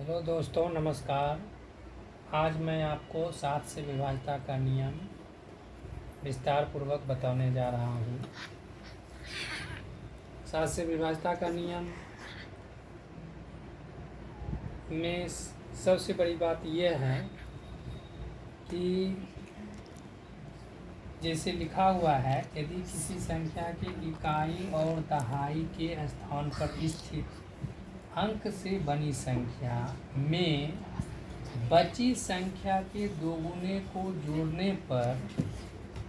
Hello दोस्तों, नमस्कार। आज मैं आपको 7 से विभाज्यता का नियम विस्तार पूर्वक बताने जा रहा हूँ। 7 से विभाज्यता का नियम में सबसे बड़ी बात यह है कि जैसे लिखा हुआ है, यदि किसी संख्या के इकाई और दहाई के स्थान पर स्थित अंक से बनी संख्या में बची संख्या के दोगुने को जोड़ने पर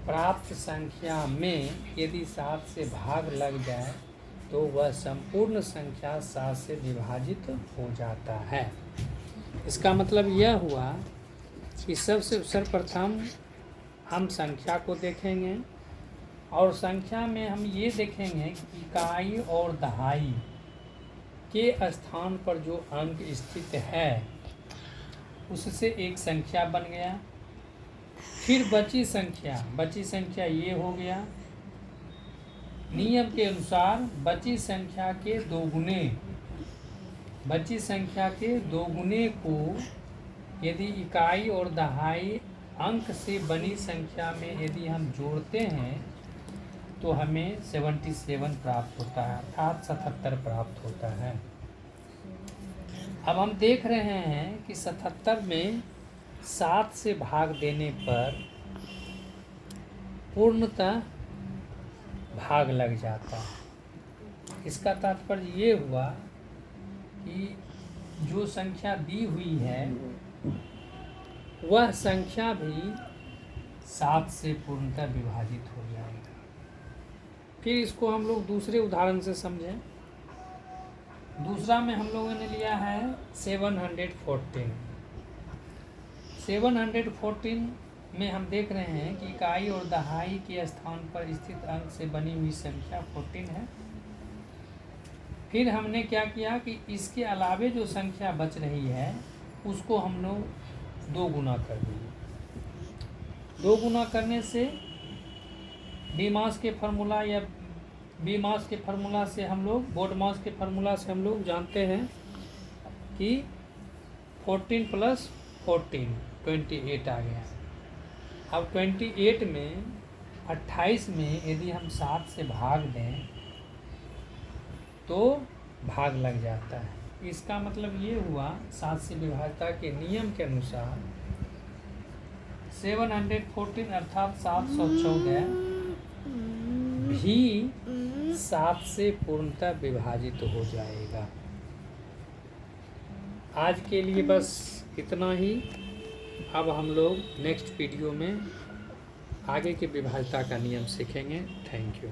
प्राप्त संख्या में यदि 7 से भाग लग जाए तो वह संपूर्ण संख्या 7 से विभाजित हो जाता है। इसका मतलब यह हुआ कि सबसे सर्वप्रथम हम संख्या को देखेंगे और संख्या में हम ये देखेंगे कि इकाई और दहाई के स्थान पर जो अंक स्थित है उससे एक संख्या बन गया। फिर बची संख्या ये हो गया। नियम के अनुसार बची संख्या के दोगुने को यदि इकाई और दहाई अंक से बनी संख्या में यदि हम जोड़ते हैं तो हमें 77 प्राप्त होता है, अर्थात 77 प्राप्त होता है। अब हम देख रहे हैं कि 77 में 7 से भाग देने पर पूर्णतः भाग लग जाता है। इसका तात्पर्य ये हुआ कि जो संख्या दी हुई है वह संख्या भी 7 से पूर्णतः विभाजित हो जाएगा। फिर इसको हम लोग दूसरे उदाहरण से समझें। दूसरा में हम लोगों ने लिया है 714। 714 में हम देख रहे हैं कि इकाई और दहाई के स्थान पर स्थित अंक से बनी हुई संख्या 14 है। फिर हमने क्या किया कि इसके अलावे जो संख्या बच रही है उसको हम लोग 2 गुना कर दिए। 2 गुना करने से बीमास के फार्मूला या बीमास के फार्मूला से हम लोग बोडमास के फार्मूला से हम लोग जानते हैं कि 14 + 14 28 आ गया। अब 28 में 28 में यदि हम 7 से भाग दें तो भाग लग जाता है। इसका मतलब ये हुआ 7 से विभाज्यता के नियम के अनुसार 714 अर्थात 714 भी 7 से पूर्णतः विभाजित हो जाएगा। आज के लिए बस इतना ही। अब हम लोग नेक्स्ट वीडियो में आगे के विभाज्यता का नियम सीखेंगे। Thank you.